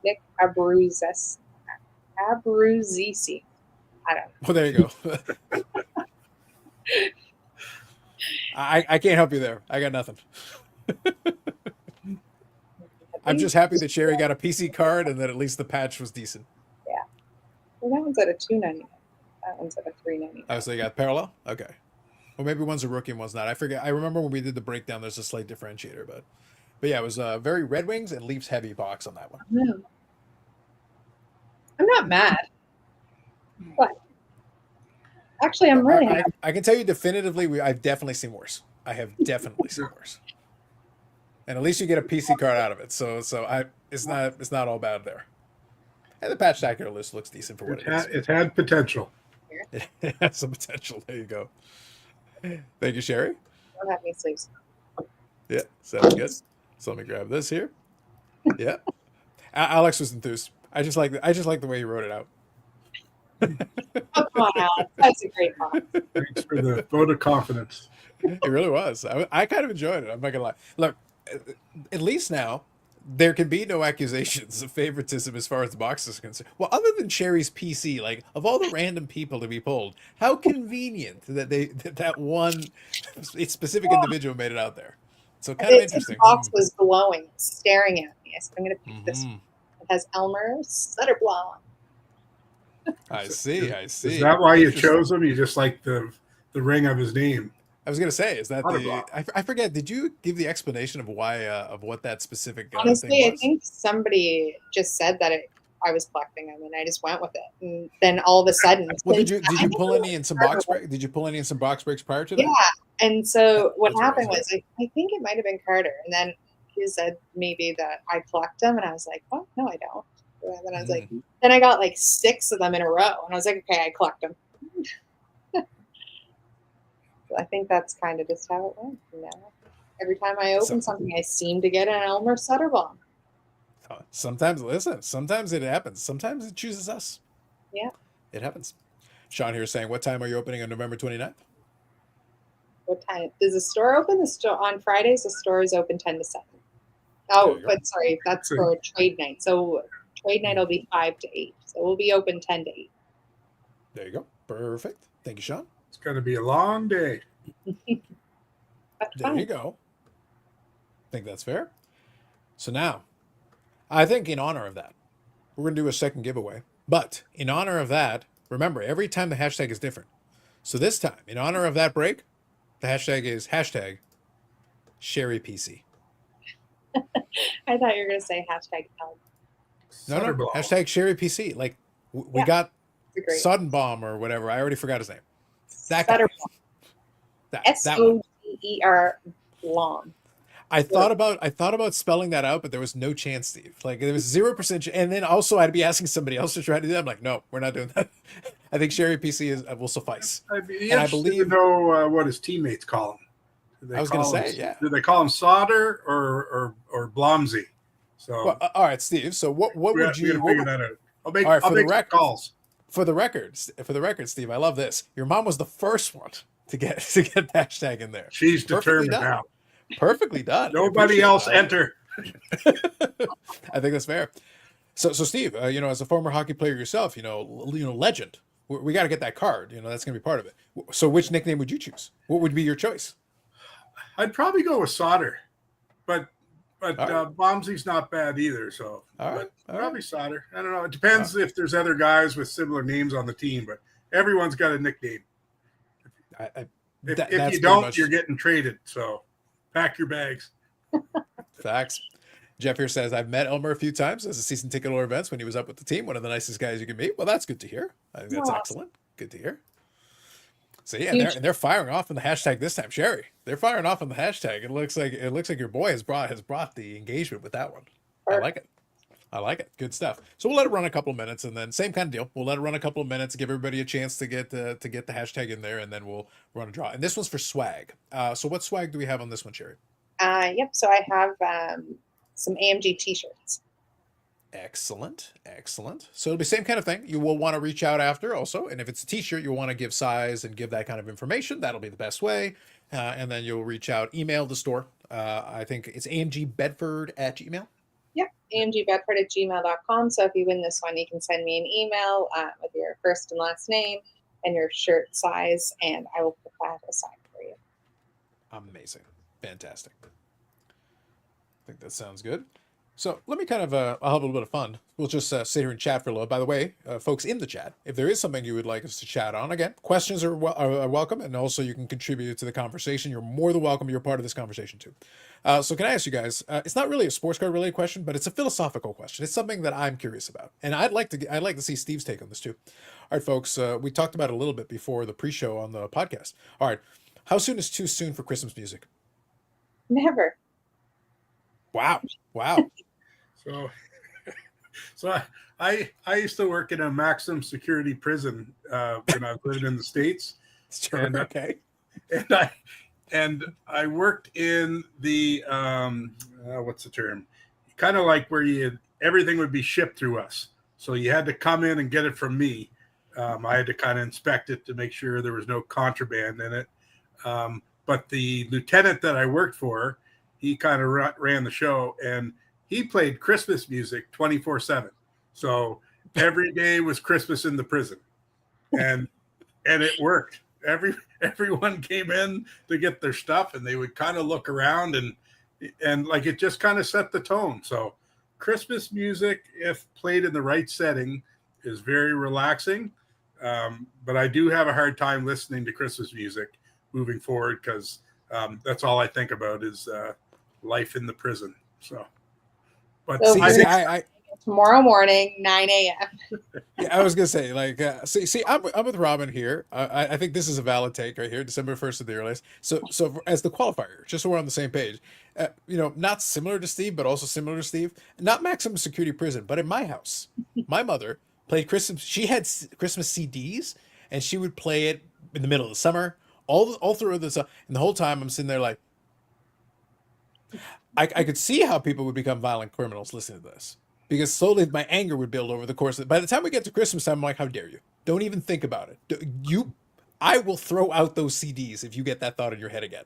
Nick Abruzzese. I don't know. Well, there you go. I can't help you there. I got nothing. I'm just happy that Sherry got a PC card and that at least the patch was decent. Well, that one's at a $2.99. That one's at a $3.99. Oh, so you got parallel? Okay. Well, maybe one's a rookie and one's not. I forget. I remember when we did the breakdown, there's a slight differentiator, but yeah, it was very Red Wings and Leafs heavy box on that one. No. I'm not mad. But actually, I'm really happy. I can tell you definitively, I've definitely seen worse. I have definitely seen worse. And at least you get a PC card out of it. So it's not all bad there. And the Patch-tacular list looks decent for what it is. It had potential. It has some potential. There you go. Thank you, Sherry. Don't have any sleeves. Yeah, sounds good. So let me grab this here. Yeah, Alex was enthused. I just like the way he wrote it out. Oh, come on, Alex. That's a great box. Thanks for the vote of confidence. It really was. I kind of enjoyed it. I'm not gonna lie. Look, at least now there can be no accusations of favoritism as far as the box is concerned. Well, other than Sherry's PC, like of all the random people to be pulled, how convenient that that one specific individual made it out there. So kind of interesting. The box was glowing, staring at me. I said, I'm going to pick this one. It has Elmer Sutterblom. I see. Is that why you chose him? You just like the ring of his name? I was gonna say, is that Water the? block. I forget. Did you give the explanation of why of what that specific thing Honestly, I was? think somebody just said that I was collecting them, and I just went with it. And then all of a sudden, Well, since did I you think pull it any was in some Carter. box break? Did you pull any in some box breaks prior to Yeah. that? And so what That's happened amazing. was I think it might have been Carter, and then he said maybe that I collect them, and I was like, oh no, I don't. And then I was like, Mm. then I got like 6 of them in a row, and I was like, okay, I collect them. So I think that's kind of just how it went. You know, every time I So open something, I seem to get an Elmer Sutter bomb. sometimes, listen, sometimes it happens. Sometimes it chooses us. Yeah. It happens. Sean here saying, what time are you opening on November 29th? What time does the store open? The store on Fridays. The store is open 10 to 7. There Oh, you go. but sorry, that's for trade night. So trade night will be 5 to 8. So we'll be open 10 to 8. There you go. Perfect. Thank you, Sean. It's going to be a long day. That's There you fine. go. Think that's fair. So now, I think in honor of that, we're going to do a second giveaway. But in honor of that, remember, every time the hashtag is different. So this time, in honor of that break, the hashtag is hashtag SherryPC. I thought you were gonna say hashtag help. No. Sutterball. Hashtag SherryPC. Like, we Yeah, got it's great. Suddenbaum or whatever. I already forgot his name. That Sutter guy. That one. SODER Blom. I thought about spelling that out, but there was no chance, Steve. Like there was 0%, and then also I'd be asking somebody else to try to do that. I'm like, no, we're not doing that. I think Sherry PC will suffice. I'd be And I interested to believe know what his teammates call him. I was going to say, yeah. Do they call him Sauter or Blomsey? So Well, all right, Steve. So what we would got to you? figure that out. All right, I'll make some calls. For the record, Steve, I love this. Your mom was the first one to get hashtag in there. She's Perfectly determined done. now. Perfectly done. Nobody else enter. I think that's fair. So Steve, as a former hockey player yourself, legend. We got to get that card. That's going to be part of it. So which nickname would you choose? What would be your choice? I'd probably go with Sauter, but right. Blomsey's not bad either. So all probably right. Sauter. I don't know. It depends if there's other guys with similar names on the team, but everyone's got a nickname. If you don't, you're getting traded. So pack your bags. Facts. Jeff here says, I've met Elmer a few times as a season ticket holder events when he was up with the team. One of the nicest guys you can meet. Well, that's good to hear. I think that's excellent. Good to hear. So yeah, they're firing off on the hashtag this time, Sherry. They're firing off on the hashtag. It looks like your boy has brought the engagement with that one. Perfect. I like it. Good stuff. So we'll let it run a couple of minutes, and then same kind of deal. We'll let it run a couple of minutes, give everybody a chance to get the hashtag in there, and then we'll run a draw. And this one's for swag. So what swag do we have on this one, Sherry? Yep. So I have some AMG T-shirts. Excellent. So it'll be the same kind of thing. You will want to reach out after also, and if it's a T-shirt, you'll want to give size and give that kind of information. That'll be the best way. And then you'll reach out, email the store. I think it's amgbedford@gmail.com. Yep, amgbedford@gmail.com. So if you win this one, you can send me an email with your first and last name and your shirt size, and I will put that aside for you. Amazing. Fantastic. I think that sounds good. So let me kind of, I'll have a little bit of fun. We'll just sit here and chat for a little. By the way, folks in the chat, if there is something you would like us to chat on, again, questions are welcome, and also you can contribute to the conversation. You're more than welcome. You're part of this conversation too. So can I ask you guys? It's not really a sports card related question, but it's a philosophical question. It's something that I'm curious about, and I'd like to see Steve's take on this too. All right, folks, we talked about it a little bit before the pre-show on the podcast. All right, how soon is too soon for Christmas music? Never. Wow. So I used to work in a maximum security prison when I was living in the States. Sure. And, okay. And I worked in the what's the term? Kind of like where everything would be shipped through us. So you had to come in and get it from me. I had to kind of inspect it to make sure there was no contraband in it. But the lieutenant that I worked for, he kind of ran the show, and he played Christmas music 24/7. So every day was Christmas in the prison, and it worked. Everyone came in to get their stuff, and they would kind of look around and like it just kind of set the tone. So Christmas music, if played in the right setting, is very relaxing. But I do have a hard time listening to Christmas music moving forward, because that's all I think about is life in the prison. So, but So I tomorrow morning, 9 a.m. yeah, I was gonna say, like, I'm with Robin here. I think this is a valid take right here. December 1st of the earliest. So as the qualifier, just so we're on the same page, not similar to Steve, but also similar to Steve. Not maximum security prison, but in my house, my mother played Christmas. She had Christmas CDs, and she would play it in the middle of the summer, all through the summer, and the whole time I'm sitting there like, I could see how people would become violent criminals listening to this. Because slowly my anger would build over the course of it. By the time we get to Christmas time, I'm like, how dare you? Don't even think about it. I will throw out those CDs if you get that thought in your head again.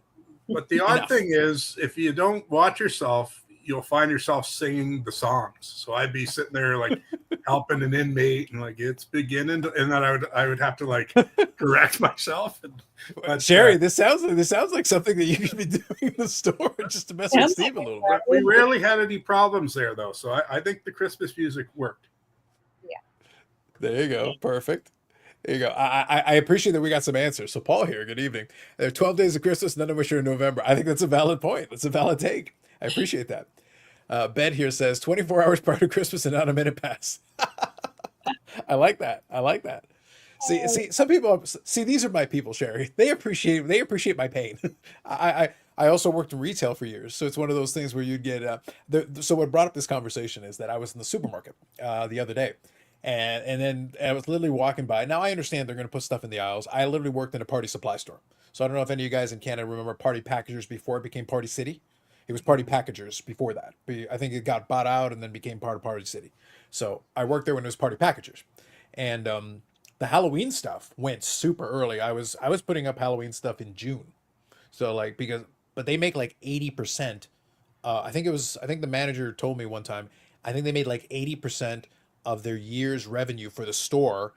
But the odd thing is, if you don't watch yourself, you'll find yourself singing the songs. So I'd be sitting there like helping an inmate, and like it's beginning, and then I would have to like correct myself. But Sherry, this sounds like something that you could be doing in the store just to mess with Steve a little bit. We rarely had any problems there though, so I think the Christmas music worked. Yeah. There you go. Perfect. There you go. I appreciate that we got some answers. So Paul here, good evening. There are 12 days of Christmas, none of which are in November. I think that's a valid point. That's a valid take. I appreciate that. Ben here says 24 hours prior to Christmas and not a minute pass. I like that. I like that. See, some people these are my people, Sherry. They appreciate my pain. I also worked in retail for years, so it's one of those things where you'd get. So what brought up this conversation is that I was in the supermarket the other day, and then I was literally walking by. Now I understand they're going to put stuff in the aisles. I literally worked in a party supply store, so I don't know if any of you guys in Canada remember Party Packagers before it became Party City. It was Party Packagers before that. I think it got bought out and then became part of Party City. So I worked there when it was Party Packagers, and the Halloween stuff went super early. I was putting up Halloween stuff in June, so like but they make like 80%. I think the manager told me one time. I think they made like 80% of their year's revenue for the store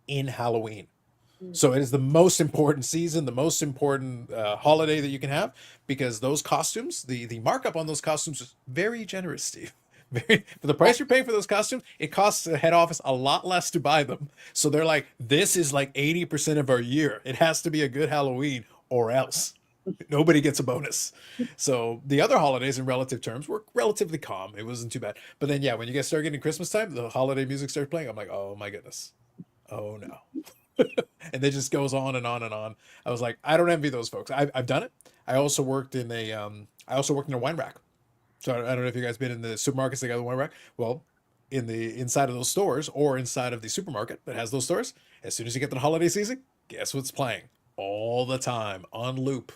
in Halloween. So it is the most important season, the most important holiday that you can have, because those costumes, the markup on those costumes is very generous, Steve. For the price you're paying for those costumes, it costs the head office a lot less to buy them. So they're like, this is like 80% of our year. It has to be a good Halloween or else nobody gets a bonus. So the other holidays in relative terms were relatively calm. It wasn't too bad. But then, yeah, when you guys start getting Christmas time, the holiday music starts playing. I'm like, oh my goodness. Oh no. And it just goes on and on and on. I was like, I don't envy those folks. I've done it. I also worked in a wine rack. So I don't know if you guys been in the supermarkets that got the wine rack. Well, in the inside of those stores or inside of the supermarket that has those stores, as soon as you get to the holiday season, guess what's playing all the time on loop.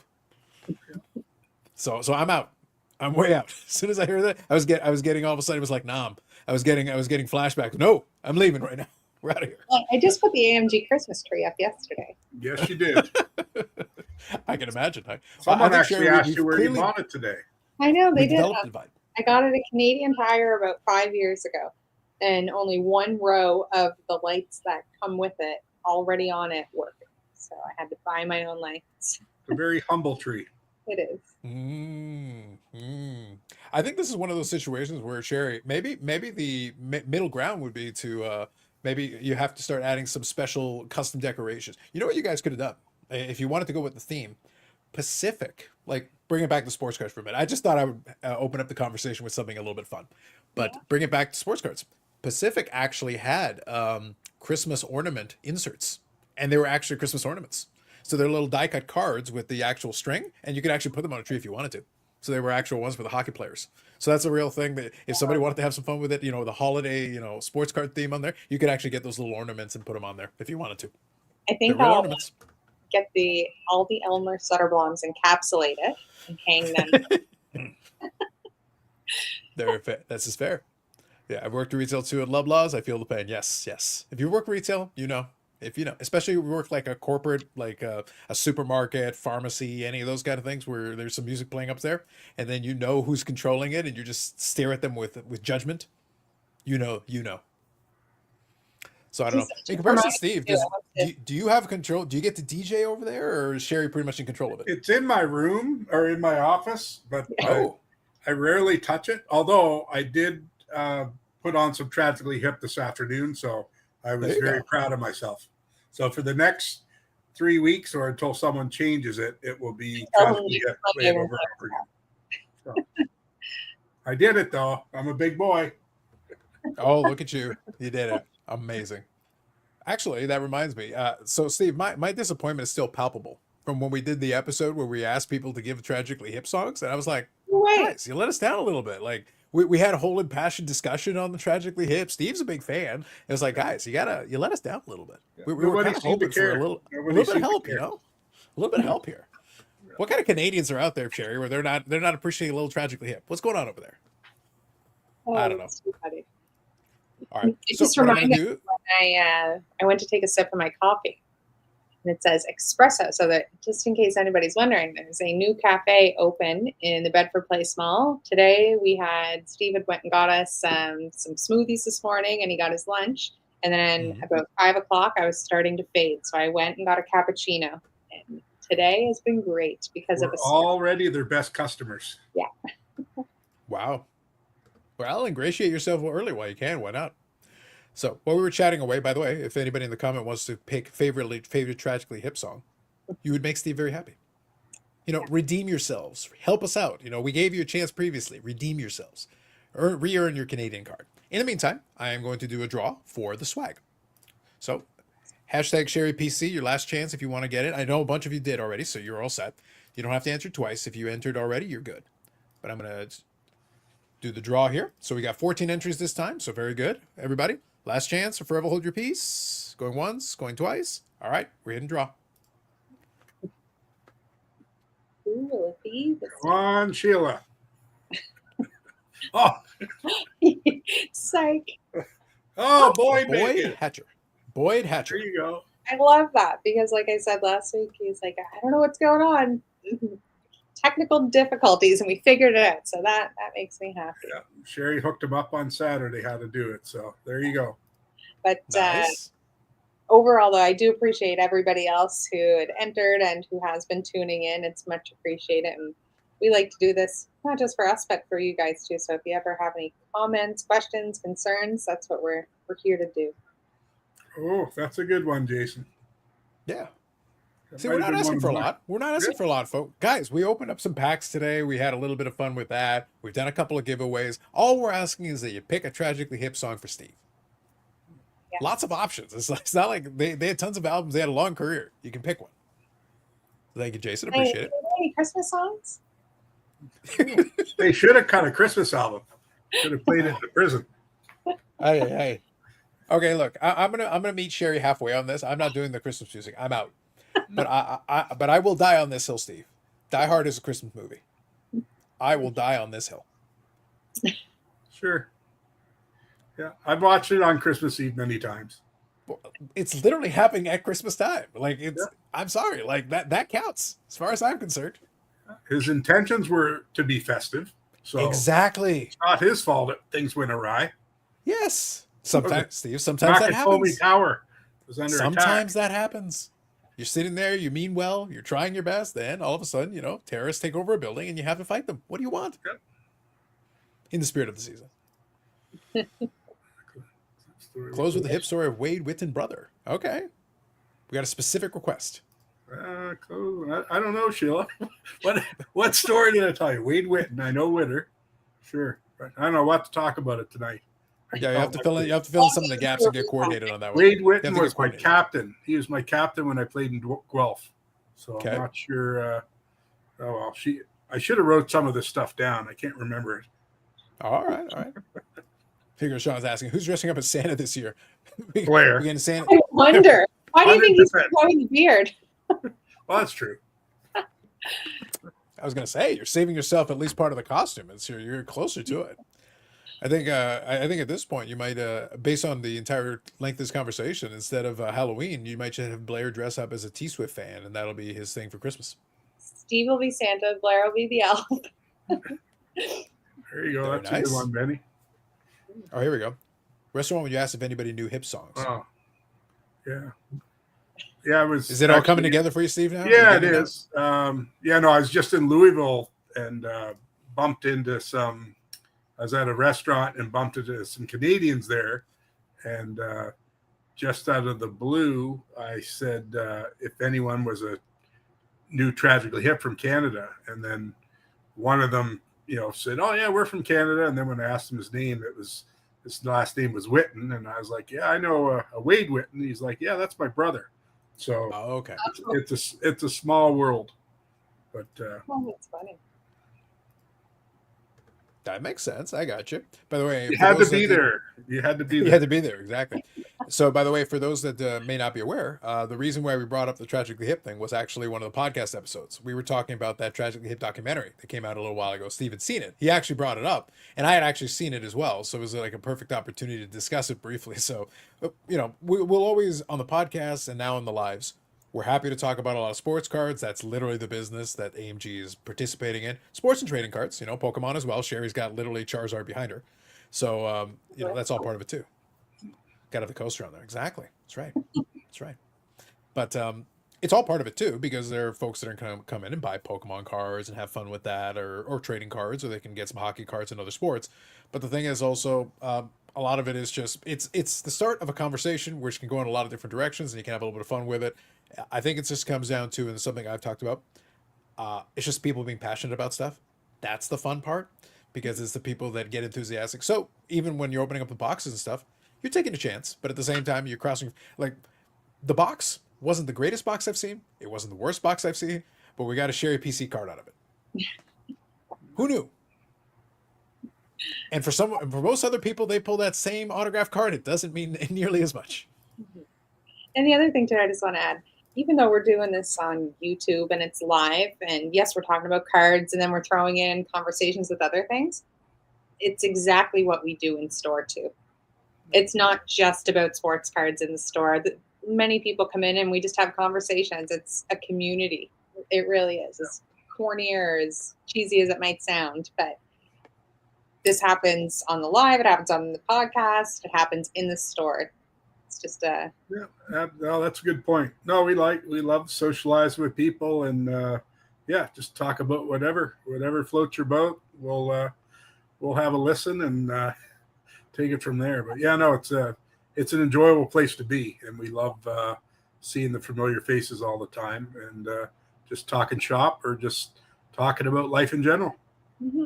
So I'm out. I'm way out. As soon as I heard that, I was getting all of a sudden it was like, nah, I was getting flashbacks. No, I'm leaving right now. We're out of here. Well, I just put the AMG Christmas tree up yesterday. Yes, you did. I can imagine. Someone actually asked you where you bought it today. I know they did. Vibe. I got it at Canadian Tire about 5 years ago, and only one row of the lights that come with it already on it working. So I had to buy my own lights. A very humble tree. It is. I think this is one of those situations where, Sherry, maybe the middle ground would be to maybe you have to start adding some special custom decorations. You know what you guys could have done if you wanted to go with the theme? Pacific, like bring it back to sports cards for a minute. I just thought I would open up the conversation with something a little bit fun, but bring it back to sports cards. Pacific actually had Christmas ornament inserts, and they were actually Christmas ornaments. So they're little die cut cards with the actual string, and you could actually put them on a tree if you wanted to. So they were actual ones for the hockey players. So that's a real thing that if somebody wanted to have some fun with it, the holiday, sports card theme on there, you could actually get those little ornaments and put them on there if you wanted to. I think I'll get all the Elmer Sutterbloms, encapsulate it, and hang them. This is fair. Yeah, I've worked retail too at Loblaws. I feel the pain. Yes. If you work retail, especially if you work like a corporate, like a supermarket, pharmacy, any of those kind of things where there's some music playing up there, and then who's controlling it, and you just stare at them with judgment. You know. So I don't know. In comparison to Steve, do you have control? Do you get to DJ over there, or is Sherry pretty much in control of it? It's in my room or in my office, but I rarely touch it. Although I did put on some Tragically Hip this afternoon, so I was very proud of myself. So for the next 3 weeks or until someone changes it, it will be Until played next over Monday. and over again. So, I did it though. I'm a big boy. Oh, look at you. You did it. Amazing. Actually, that reminds me. So, Steve, my disappointment is still palpable from when we did the episode where we asked people to give tragically hip songs. And I was like, Wait, guys, you let us down a little bit. Like, we had a whole impassioned discussion on the tragically hip. Steve's a big fan. It was like, guys, you let us down a little bit. We were Nobody kind of seemed to hoping for a care. little Nobody bit of seemed to help, care. A little bit of help here. What kind of Canadians are out there, Sherry, where they're not appreciating a little tragically hip? What's going on over there? I don't know. it's too funny. All right. It So just what I'm reminded gonna me do? when I went to take a sip of my coffee, and it says espresso. So that just in case anybody's wondering, there's a new cafe open in the Bedford Place Mall. Today we had Steve had went and got us some smoothies this morning, and he got his lunch. And then Mhm. about 5 o'clock, I was starting to fade, so I went and got a cappuccino. And today has been great because of We're a already their best customers. Wow. Well, ingratiate yourself early while you can. Why not? So while we were chatting away, by the way, if anybody in the comment wants to pick favorite tragically hip song, you would make Steve very happy. Redeem yourselves. Help us out. We gave you a chance previously. Redeem yourselves. Re-earn your Canadian card. In the meantime, I am going to do a draw for the swag. So hashtag SherryPC, your last chance if you want to get it. I know a bunch of you did already, so you're all set. You don't have to answer twice. If you entered already, you're good. But I'm going to do the draw here. So we got 14 entries this time, so very good. Everybody, last chance to forever hold your peace. Going once, going twice. All right, we're hitting draw. who will it be this Come on, Sheila. Oh, time? Psych. oh, Boyd made Boyd it. Hatcher. Boyd There Hatcher. you go. I love that because, like I said last week, he's like, I don't know what's going on. Technical difficulties, and we figured it out. So that makes me happy. Yeah, Sherry hooked him up on Saturday how to do it. So there you go. But Nice. overall, though, I do appreciate everybody else who had entered and who has been tuning in. It's much appreciated. And we like to do this not just for us, but for you guys too. So if you ever have any comments, questions, concerns, that's what we're here to do. Oh, that's a good one, Jason. Yeah. That See, might we're have not been asking one for a of mine. lot. We're not asking for a lot, folks. Guys, we opened up some packs today. We had a little bit of fun with that. We've done a couple of giveaways. All we're asking is that you pick a tragically hip song for Steve. Yeah. Lots of options. It's not like they had tons of albums. They had a long career. You can pick one. Thank you, Jason. Appreciate it. Any Christmas songs? They should have cut a Christmas album. Should have played it in the prison. Hey. Okay, look, I'm gonna meet Sherry halfway on this. I'm not doing the Christmas music. I'm out. But I will die on this hill, Steve. Die Hard is a Christmas movie. I will die on this hill. Sure. Yeah, I've watched it on Christmas Eve many times. It's literally happening at Christmas time. Like it's. Yeah. I'm sorry. Like that counts as far as I'm concerned. His intentions were to be festive, so Exactly. it's not his fault that things went awry. Yes. Sometimes, Steve. Sometimes that Nakatomi happens. Tower was under Sometimes attack. that happens. You're sitting there, you mean well, you're trying your best, then all of a sudden, terrorists take over a building and you have to fight them. What do you want? Yep. In the spirit of the season. Close with the hip story of Wade Whitten brother. Okay. We got a specific request. Close. I don't know, Sheila. What story did I tell you? Wade Whitten. I know Witter. Sure. But I don't know what to talk about it tonight. Yeah, you have to fill in some of the gaps and get coordinated on that one. Wade You have to Whitten get was my coordinated. captain. He was my captain when I played in Guelph. So Okay. I'm not sure. Oh well, I should have wrote some of this stuff down. I can't remember it. All right. Figure Sean's asking, who's dressing up as Santa this year? Blair. We getting Santa? I wonder. Why do you think he's 100%. growing the beard? Well, that's true. I was gonna say you're saving yourself at least part of the costume. You're closer to it. I think at this point you might, based on the entire length of this conversation, instead of Halloween, you might just have Blair dress up as a T Swift fan, and that'll be his thing for Christmas. Steve will be Santa. Blair will be the elf. There you go. Very That's a nice. good one, Benny. Oh, here we go. Restaurant when you asked if anybody knew hip songs. Oh, yeah. Yeah, it was. Is it all coming actually- together for you, Steve? Now? Yeah, You it getting that? is. No, I was just in Louisville and bumped into some. I was at a restaurant and bumped into some Canadians there, and just out of the blue, I said if anyone was a new Tragically Hip from Canada, and then one of them, said, "Oh yeah, we're from Canada." And then when I asked him his name, his last name was Whitten, and I was like, "Yeah, I know a Wade Whitten." He's like, "Yeah, that's my brother." So okay, it's a small world, but that's funny. That makes sense. I got you. By the way, you had to be there. You had to be there. You had to be there, exactly. So, by the way, for those that may not be aware, the reason why we brought up the Tragically Hip thing was actually one of the podcast episodes. We were talking about that Tragically Hip documentary that came out a little while ago. Steve had seen it. He actually brought it up, and I had actually seen it as well. So it was like a perfect opportunity to discuss it briefly. So, we'll always, on the podcast and now in the lives, we're happy to talk about a lot of sports cards. That's literally the business that AMG is participating in. Sports and trading cards, Pokemon as well. Sherry's got literally Charizard behind her. So, that's all part of it too. Got to have the coaster on there. Exactly. That's right. That's right. But it's all part of it too, because there are folks that are going to come in and buy Pokemon cards and have fun with that, or trading cards, or they can get some hockey cards and other sports. But the thing is also, a lot of it is just, it's the start of a conversation which can go in a lot of different directions, and you can have a little bit of fun with it. I think it just comes down to, and it's something I've talked about, it's just people being passionate about stuff. That's the fun part, because it's the people that get enthusiastic. So even when you're opening up the boxes and stuff, you're taking a chance, but at the same time, you're crossing, like, the box wasn't the greatest box I've seen. It wasn't the worst box I've seen, but we got a Sherry PC card out of it. Who knew? And for most other people, they pull that same autograph card. It doesn't mean nearly as much. And the other thing too, I just want to add, even though we're doing this on YouTube and it's live, and yes, we're talking about cards, and then we're throwing in conversations with other things, it's exactly what we do in store too. It's not just about sports cards in the store. Many people come in and we just have conversations. It's a community. It really is. As corny or as cheesy as it might sound, but this happens on the live. It happens on the podcast. It happens in the store. It's just no, that's a good point. No, we love to socialize with people, and just talk about whatever floats your boat. We'll have a listen and take it from there. But yeah, no, it's an enjoyable place to be, and we love seeing the familiar faces all the time, and just talking shop or just talking about life in general. Mm-hmm.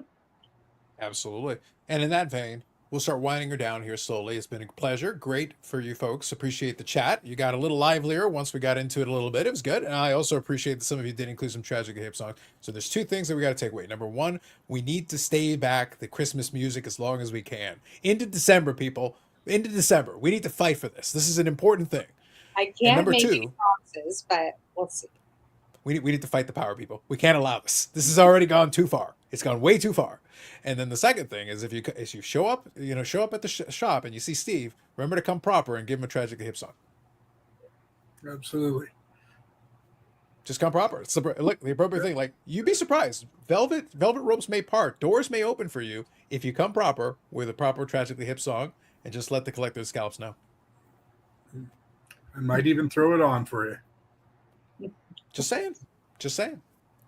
Absolutely. And in that vein, we'll start winding her down here slowly. It's been a pleasure. Great for you folks. Appreciate the chat. You got a little livelier once we got into it a little bit. It was good. And I also appreciate that some of you did include some Tragically Hip songs. So there's two things that we got to take away. Number one, we need to stay back the Christmas music as long as we can. Into December, people. Into December. We need to fight for this. This is an important thing. I can't make any promises, but we'll see. We need to fight the power, people. We can't allow this. This has already gone too far. It's gone way too far. And then the second thing is, if you show up, show up at the shop and you see Steve, remember to come proper and give him a Tragically Hip song. Absolutely. Just come proper. It's the appropriate thing. Like, you'd be surprised. Velvet ropes may part. Doors may open for you if you come proper with a proper Tragically Hip song and just let the collector's scallops know. I might even throw it on for you. Just saying.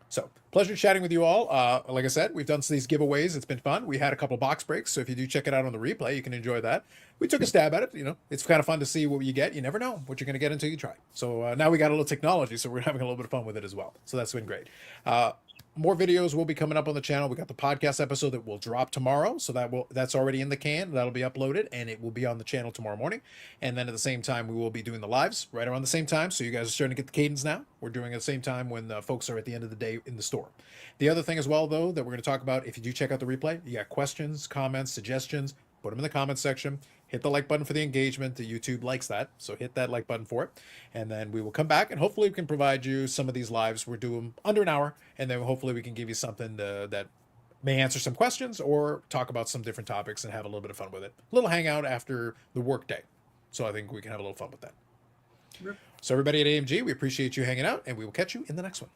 So, pleasure chatting with you all. Like I said, we've done these giveaways. It's been fun. We had a couple box breaks, so if you do check it out on the replay, you can enjoy that. We took a stab at it. It's kind of fun to see what you get. You never know what you're going to get until you try. So now we got a little technology, so we're having a little bit of fun with it as well. So that's been great. More videos will be coming up on the channel. We got the podcast episode that will drop tomorrow, so that's already in the can. That'll be uploaded, and it will be on the channel tomorrow morning. And then at the same time, we will be doing the lives right around the same time. So you guys are starting to get the cadence now. We're doing it at the same time when folks are at the end of the day in the store. The other thing as well, though, that we're going to talk about, if you do check out the replay, you got questions, comments, suggestions, put them in the comments section. Hit the like button for the engagement. The YouTube likes that, so hit that like button for it. And then we will come back, and hopefully we can provide you some of these lives. We're doing under an hour, and then hopefully we can give you something that may answer some questions or talk about some different topics and have a little bit of fun with it. A little hangout after the work day. So I think we can have a little fun with that. Yep. So everybody at AMG, we appreciate you hanging out, and we will catch you in the next one.